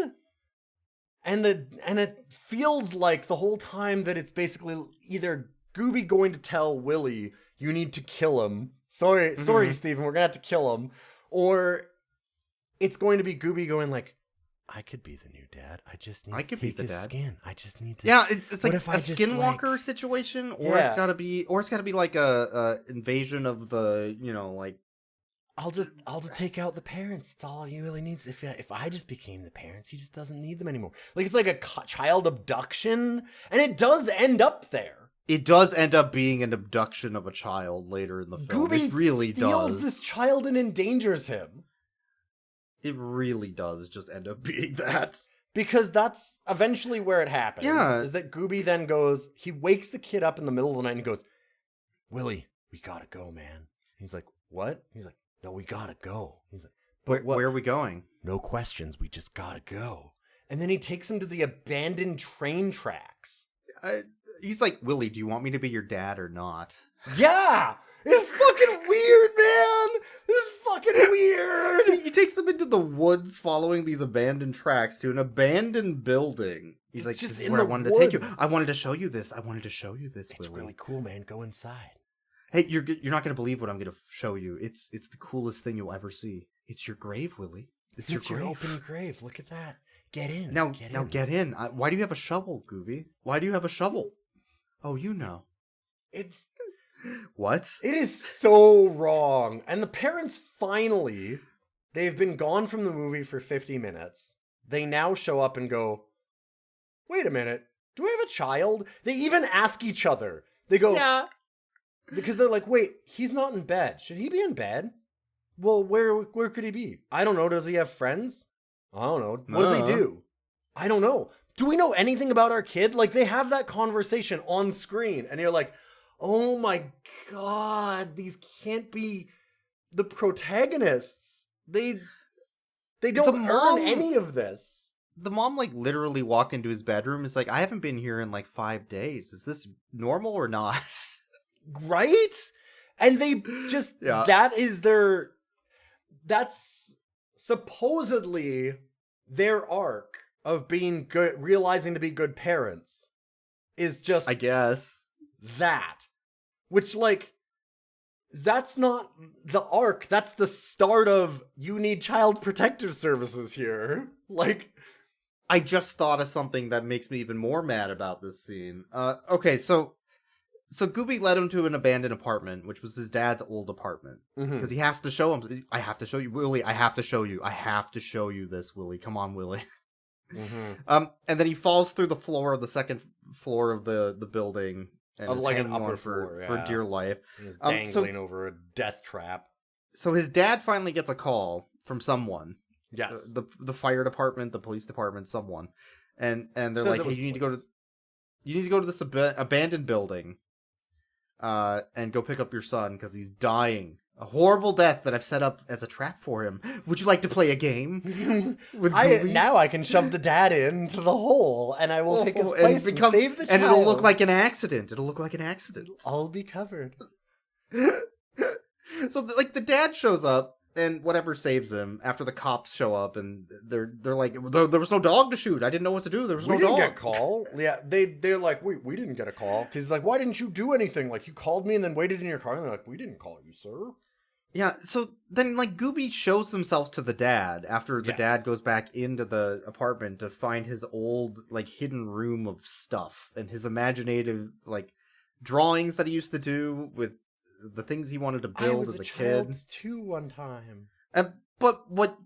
And it feels like the whole time that it's basically either Gooby going to tell Willie, you need to kill him. Sorry, Steven, we're gonna have to kill him. Or it's going to be Gooby going I could be the new dad. I just need to take his skin. I just need to. Yeah, it's like a skinwalker situation, or it's gotta be like a invasion of the, I'll just take out the parents. That's all he really needs. If I just became the parents, he just doesn't need them anymore. It's like a child abduction, and it does end up there. It does end up being an abduction of a child later in the film. Gooby it really steals does. this child and endangers him. It really does just end up being that. Because that's eventually where it happens. Yeah. Is that Gooby then he wakes the kid up in the middle of the night and goes, Willie, we gotta go, man. He's like, what? He's like, no, we gotta go. He's like, but where are we going? No questions, we just gotta go. And then he takes him to the abandoned train tracks. He's like, Willie, do you want me to be your dad or not? Yeah! It's fucking weird, man! This is fucking weird! He takes him into the woods following these abandoned tracks to an abandoned building. He's like, this is where I wanted to take you. I wanted to show you this. Willie. It's really cool, man. Go inside. Hey, you're not going to believe what I'm going to show you. It's the coolest thing you'll ever see. It's your grave, Willie. It's your open grave. Look at that. Get in. Now get in. Why do you have a shovel, Gooby? Why do you have a shovel? Oh, you know. It's... What? It is so wrong. And the parents finally, they've been gone from the movie for 50 minutes. They now show up and go, wait a minute, do we have a child? They even ask each other. They go, yeah. Because they're like, wait, he's not in bed. Should he be in bed? Well, where could he be? I don't know. Does he have friends? I don't know. What does he do? I don't know. Do we know anything about our kid? They have that conversation on screen and you're like, oh my God, these can't be the protagonists. They don't earn any of this. The mom literally walked into his bedroom. Is like, I haven't been here in 5 days. Is this normal or not? Right? And they just, that's supposedly their arc of being good, realizing to be good parents is just, I guess, that. Which, that's not the arc. That's the start of, you need child protective services here. I just thought of something that makes me even more mad about this scene. Okay, so Gooby led him to an abandoned apartment, which was his dad's old apartment. Because he has to show him, I have to show you, Willie, I have to show you this, Willie. Come on, Willie. And then he falls through the second floor of the building, and Of is like an hanging upper on floor, for yeah. dear life. And is So- dangling over a death trap. So his dad finally gets a call from someone. Yes. The fire department, the police department, someone. And they're Says like, it "Hey, was you need to go to police. this abandoned building and go pick up your son because he's dying. A horrible death that I've set up as a trap for him. Would you like to play a game with Gooby?" Now I can shove the dad into the hole, and I will take his and place and save the child. And it'll look like an accident. It'll look like an accident. I'll be covered. So like the dad shows up and whatever saves him after the cops show up, and they're like, there was no dog to shoot. I didn't know what to do. There was We no didn't dog. get call. Yeah, they're like, we didn't get a call. Because he's like, why didn't you do anything? Like, you called me and then waited in your car. And they're like, we didn't call you, sir. Yeah, so then, like, Gooby shows himself to the dad after the Yes. dad goes back into the apartment to find his old, like, hidden room of stuff and his imaginative, like, drawings that he used to do with the things he wanted to build as a kid. child too one time. But what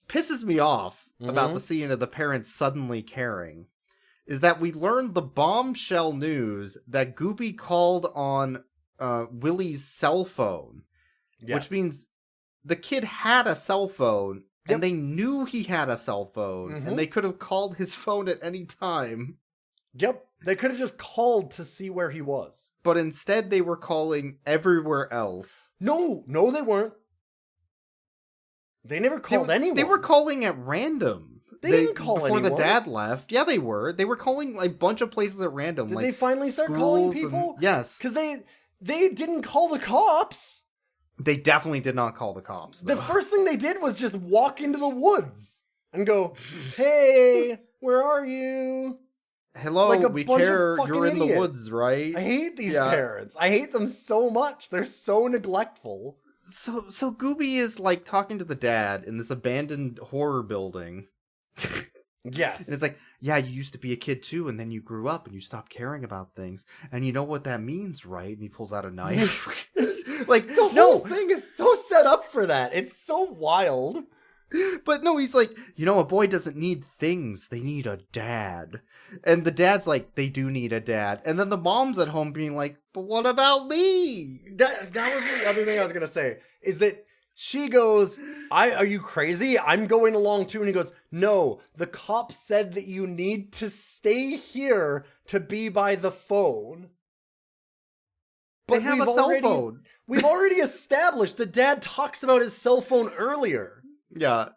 pisses me off about Mhm. the scene of the parents suddenly caring is that we learned the bombshell news that Gooby called on Willie's cell phone. Yes. Which means the kid had a cell phone, Yep. and they knew he had a cell phone, Mhm. and they could have called his phone at any time. Yep. They could have just called to see where he was. But instead, they were calling everywhere else. No, they weren't. They never called anyone. They were calling at random. They didn't call before the anyone. dad left. Yeah, they were. They were calling like, a bunch of places at random. Did like they finally start calling schools and- people? Yes. Because they didn't call the cops. They definitely did not call the cops. The though. first thing they did was just walk into the woods and go, "Hey, where are you?" Hello, like a we bunch of care. fucking You're in the idiots. woods, right? I hate these Yeah. parents. I hate them so much. They're so neglectful. So Gooby is like talking to the dad in this abandoned horror building. Yes. And it's like, yeah, you used to be a kid too, and then you grew up and you stopped caring about things. And you know what that means, right? And he pulls out a knife. Like, the whole no, thing is so set up for that. It's so wild. but no, he's like, you know, a boy doesn't need things. They need a dad. And the dad's like, they do need a dad. And then the mom's at home being like, but what about me? That was the other thing I was gonna say, is that she goes, are you crazy? I'm going along too. And he goes, no, the cop said that you need to stay here to be by the phone. They have a we've cell phone. We've already established that dad talks about his cell phone earlier. Yeah.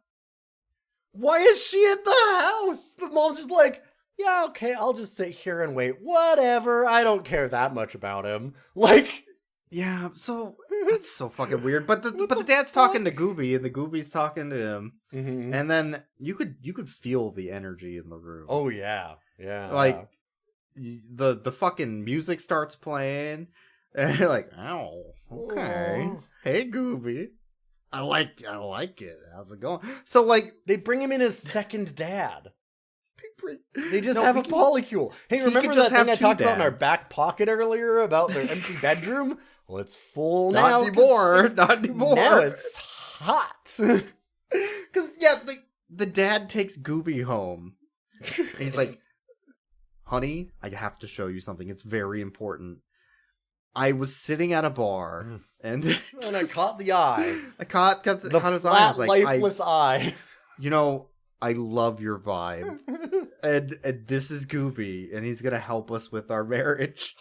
Why is she at the house? The mom's just like, yeah, okay, I'll just sit here and wait. Whatever. I don't care that much about him. Like, Yeah, so that's so fucking weird. But the dad's talking to Gooby, and the Gooby's talking to him, mhm. and then you could feel the energy in the room. Oh yeah, yeah. Like the fucking music starts playing, and you're like, oh, okay, Oh. hey Gooby, I like it. How's it going? So like They bring him in as second dad. They just No, have we a can- polycule. Hey, he remember could that just have thing I two talked about in our dads. back pocket earlier about their empty bedroom? Well, it's full not now. anymore, not anymore. Now it's hot. Because yeah, the dad takes Gooby home. And he's like, honey, I have to show you something. It's very important. I was sitting at a bar, and And I caught the eye. I caught The his eye. I flat, was like, lifeless eye. you know, I love your vibe, and this is Gooby, and he's gonna help us with our marriage.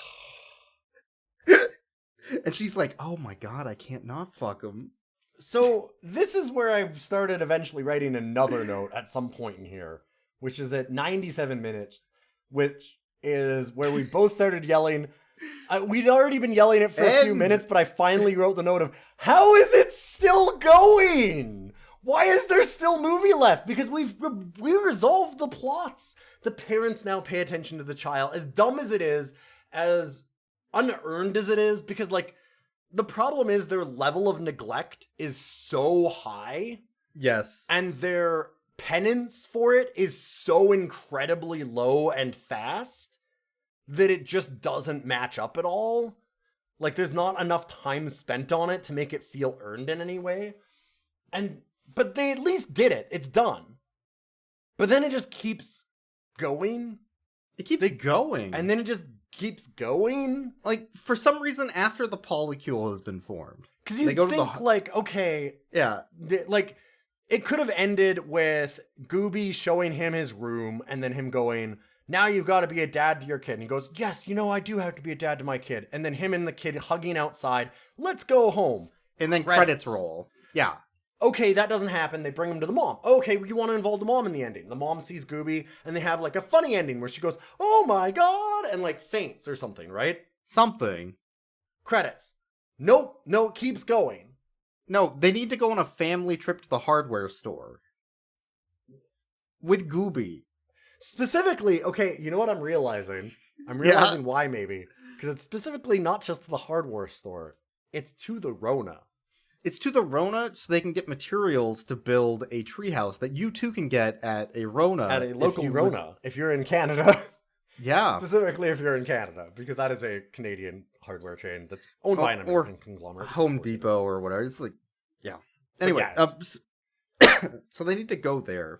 And she's like, oh my god, I can't not fuck him. So this is where I started eventually writing another note at some point in here, which is at 97 minutes, which is where we both started yelling. We'd already been yelling it for a few End. minutes, but I finally wrote the note of, how is it still going? Why is there still movie left? Because we resolved the plots. The parents now pay attention to the child. As dumb as it is, as unearned as it is, because like the problem is their level of neglect is so high Yes, and their penance for it is so incredibly low and fast that it just doesn't match up at all. Like there's not enough time spent on it to make it feel earned in any way. But they at least did it. It's done. But then it just keeps going. it keeps going, And then it just keeps going. Like, for some reason, after the polycule has been formed. Because you think, like, okay... Yeah. Like, it could have ended with Gooby showing him his room, and then him going, now you've got to be a dad to your kid. And he goes, yes, you know, I do have to be a dad to my kid. And then him and the kid hugging outside, let's go home. And then credits roll. Yeah. Okay, that doesn't happen. They bring him to the mom. Okay, you want to involve the mom in the ending. The mom sees Gooby, and they have, like, a funny ending where she goes, oh my god, and, like, faints or something, right? Something. Credits. Nope, no, it keeps going. No, they need to go on a family trip to the hardware store. With Gooby. Specifically, okay, you know what I'm realizing? I'm realizing why, maybe. Because it's specifically not just the hardware store. It's to the Rona. It's to the Rona so they can get materials to build a treehouse that you too can get at a Rona. At a local Rona, if you're in Canada. Yeah. Specifically if you're in Canada, because that is a Canadian hardware chain that's owned by an American conglomerate. Home Depot or whatever. It's like, yeah. Anyway, so they need to go there.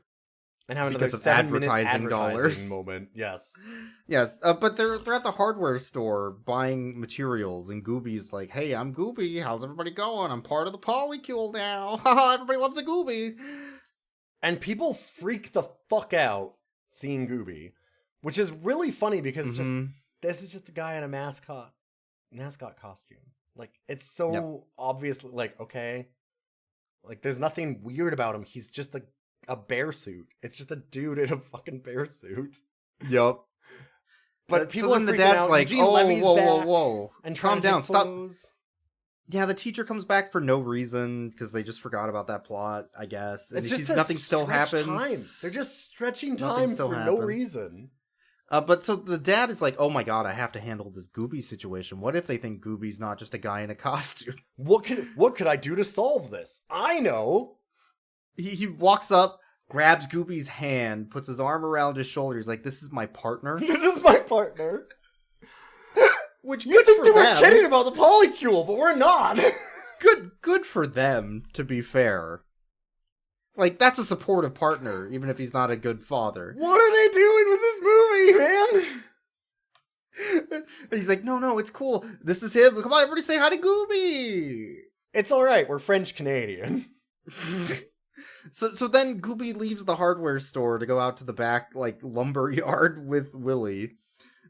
And have another because of advertising dollars. Moment. Yes. Yes, but they're at the hardware store buying materials, and Gooby's like, hey, I'm Gooby. How's everybody going? I'm part of the polycule now. Everybody loves a Gooby. And people freak the fuck out seeing Gooby, which is really funny because it's just this is just a guy in a mascot costume. Like, it's so obviously, like, okay. Like, there's nothing weird about him. He's just a bear suit. It's just a dude in a fucking bear suit. Yup. But people so then the dad's out. like, whoa. And calm down, stop. Photos. Yeah, the teacher comes back for no reason because they just forgot about that plot, I guess. And it's just nothing still happens. Time. They're just stretching time for no reason. But so the dad is like, oh my god, I have to handle this Gooby situation. What if they think Gooby's not just a guy in a costume? What could I do to solve this? I know. He walks up, grabs Gooby's hand, puts his arm around his shoulder. He's like, this is my partner. This is my partner. Which you think they were kidding about the polycule, but we're not. Good for them, to be fair. Like, that's a supportive partner, even if he's not a good father. What are they doing with this movie, man? And he's like, no, it's cool. This is him. Come on, everybody say hi to Gooby. It's alright, we're French-Canadian. So then Gooby leaves the hardware store to go out to the back, like, lumber yard with Willie.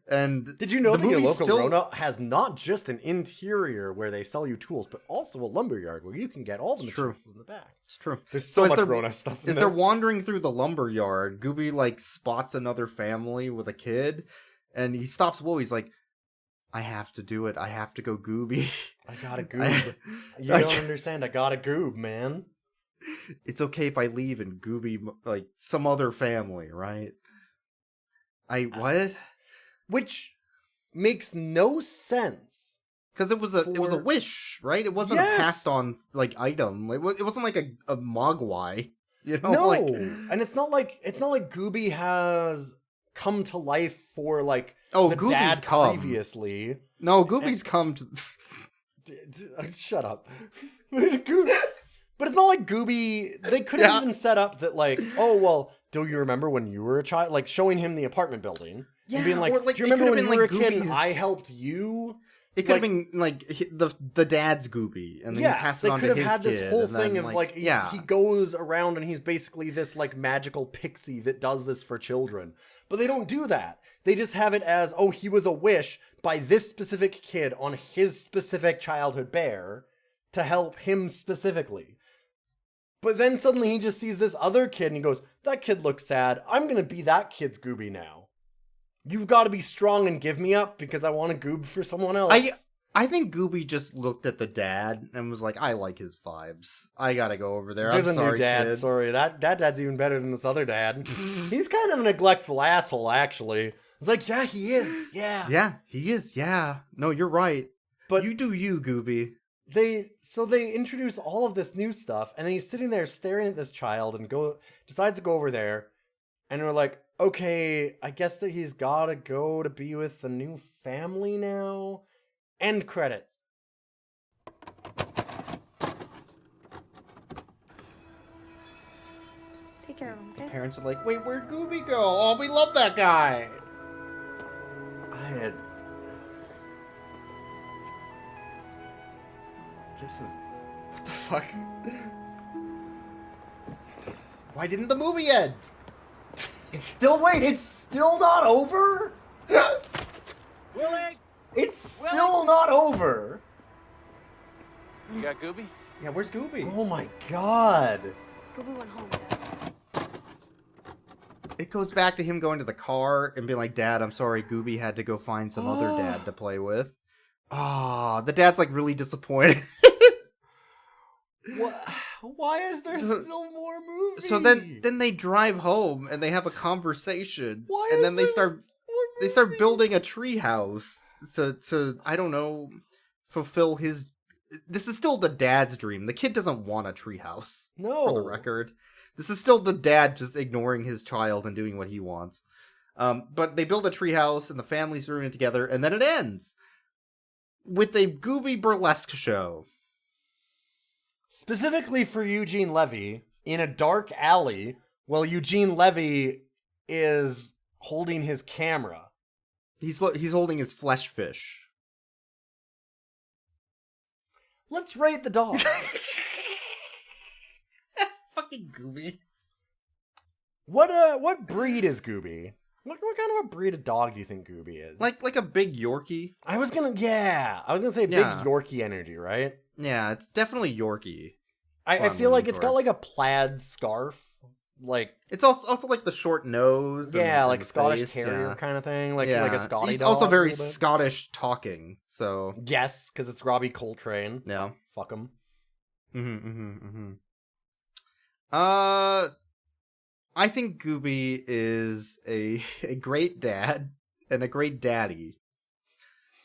And did you know that your local Rona has not just an interior where they sell you tools, but also a lumberyard where you can get all the materials in the back? It's true. There's so much Rona stuff in this. As they're wandering through the lumberyard, Gooby, like, spots another family with a kid, and he stops Willie. He's like, I have to do it. I have to go Gooby. I gotta goob. You don't understand. I gotta goob, man. It's okay if I leave and Gooby, like, some other family, right? What? Which makes no sense. Because it was a wish, right? It wasn't a passed on, like, item. It wasn't like a mogwai, you know? No, like... and it's not like Gooby has come to life for, like, the Gooby's dad come previously. No, Gooby's come to... Shut up. But it's not like Gooby... They could have even set up that, like, oh, well, do you remember when you were a child? Like, showing him the apartment building. Yeah, and being like, do you remember when you were a kid and I helped you? It could have been, like, the dad's Gooby, and then you pass it on to his kid. Yes, they could have had this whole thing of, like, he goes around and he's basically this, like, magical pixie that does this for children. But they don't do that. They just have it as, oh, he was a wish by this specific kid on his specific childhood bear to help him specifically. But then suddenly he just sees this other kid and he goes, that kid looks sad. I'm going to be that kid's Gooby now. You've got to be strong and give me up because I want to goob for someone else. I think Gooby just looked at the dad and was like, I like his vibes. I gotta go over there. There's I'm sorry, a new dad. kid. Sorry, that dad's even better than this other dad. He's kind of a neglectful asshole, actually. It's like, yeah, he is. Yeah. Yeah, he is. Yeah. No, you're right. But you do you, Gooby. They introduce all of this new stuff, and then he's sitting there staring at this child and decides to go over there, and we're like, okay, I guess that he's gotta go to be with the new family now. End credit. Take care of him, okay? The parents are like, wait, where'd Gooby go? Oh, we love that guy. I had This is... What the fuck? Why didn't the movie end? It's still not over? Willie! It's still not over! You got Gooby? Yeah, where's Gooby? Oh my god. Gooby went home. It goes back to him going to the car and being like, Dad, I'm sorry, Gooby had to go find some other dad to play with. Ah, the dad's like really disappointed. What? Why is there still more movies? So then they drive home and they have a conversation. Why and is then they there start more they start movies? building a tree house to I don't know, fulfill his. This is still the dad's dream. The kid doesn't want a tree house. No. For the record, this is still the dad just ignoring his child and doing what he wants. But they build a tree house and the family's doing it together, and then it ends with a Gooby burlesque show. Specifically for Eugene Levy, in a dark alley, while Eugene Levy is holding his camera. He's holding his flesh fish. Let's rate the dog. Fucking Gooby. What breed is Gooby? What kind of a breed of dog do you think Gooby is? Like a big Yorkie. I was gonna say big Yeah. Yorkie energy, right? Yeah, it's definitely Yorkie. I I'm feel like leaning it's got towards. like a plaid scarf, like It's also like the short nose. yeah, and like Scottish face, Terrier yeah. kind of thing, like Yeah. a Scotty He's dog. also a very little bit. Scottish talking, so Yes, because it's Robbie Coltrane. yeah. Fuck him. I think Gooby is a great dad and a great daddy.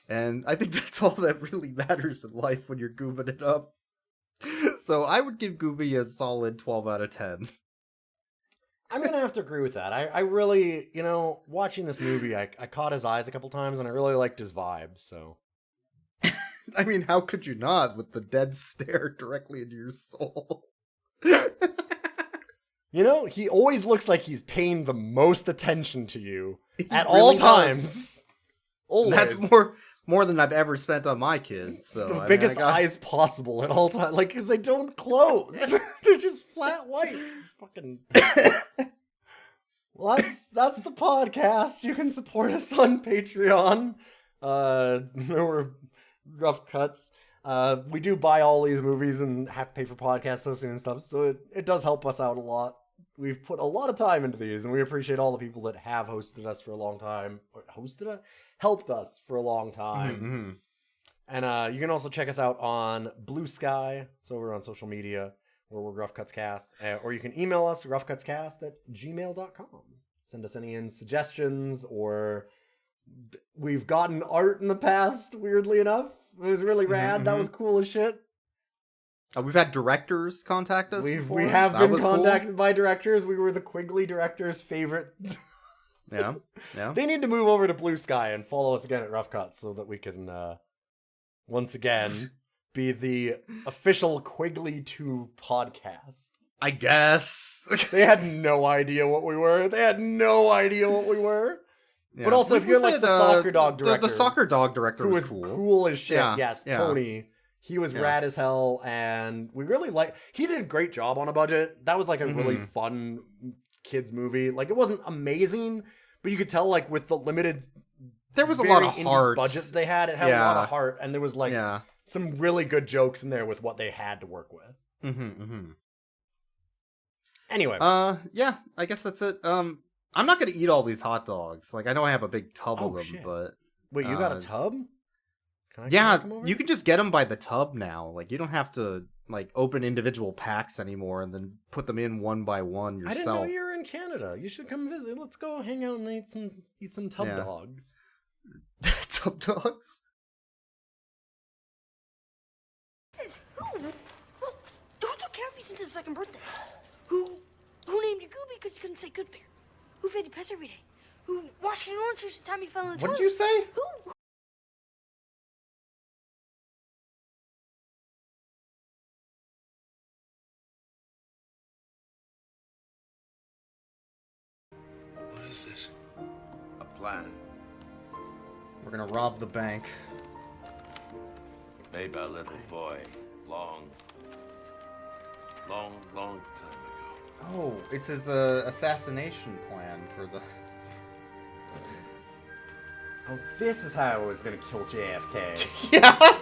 And I think that's all that really matters in life when you're goobing it up. So I would give Gooby a solid 12 out of 10. I'm gonna have to agree with that. I really, watching this movie, I caught his eyes a couple times, and I really liked his vibe. So I mean, how could you not with the dead stare directly into your soul? he always looks like he's paying the most attention to you He at really all does. times. Always. That's more than I've ever spent on my kids. So the I mean, biggest I got- eyes possible at all times, like because they don't close. They're just flat white. Fucking. Well, that's the podcast. You can support us on Patreon. We're Rough Cuts. We do buy all these movies and have to pay for podcast hosting and stuff, so it does help us out a lot. We've put a lot of time into these, and we appreciate all the people that have hosted us for a long time. Or helped us for a long time. And you can also check us out on Blue Sky, so we're on social media, where we're Rough Cuts Cast, or you can email us, roughcutscast@gmail.com. Send us any suggestions, or we've gotten art in the past, weirdly enough. It was really rad. That was cool as shit. We've had directors contact us. We before. have That been was cool. contacted by directors. We were the Quigley directors' favorite. Yeah. They need to move over to Blue Sky and follow us again at Rough Cuts so that we can, once again, be the official Quigley 2 podcast. I guess. They had no idea what we were. Yeah. But also, if you're like the soccer dog director, the soccer dog director who was was cool. cool as shit. Yeah, Yes, yeah. Tony. He was Yeah. rad as hell, and we really he did a great job on a budget. That was like a really fun kids movie. Like, it wasn't amazing, but you could tell, like, with the limited, There was a very lot of indie heart. budget they had, it had a lot Yeah. of heart, and there was like Yeah. some really good jokes in there with what they had to work with. Anyway, yeah, I guess that's it. I'm not gonna eat all these hot dogs. Like, I know I have a big tub of Oh, them, shit. but wait, you got a tub? Can I yeah, come over? you can just get them by the tub now. Like, you don't have to like open individual packs anymore and then put them in one by one yourself. I didn't know you were in Canada. You should come visit. Let's go hang out and eat some tub Yeah. dogs. Tub dogs. Who took care of you since his second birthday? Who named you Gooby because you couldn't say good bear? Who fed you piss every day? Who washed your orange juice the time you fell in the What did toilet? you say? Who? What is this? A plan We're gonna rob the bank. Made by a little boy long, long time ago. Oh, it's his assassination plan for the. Oh, this is how I was gonna kill JFK. Yeah.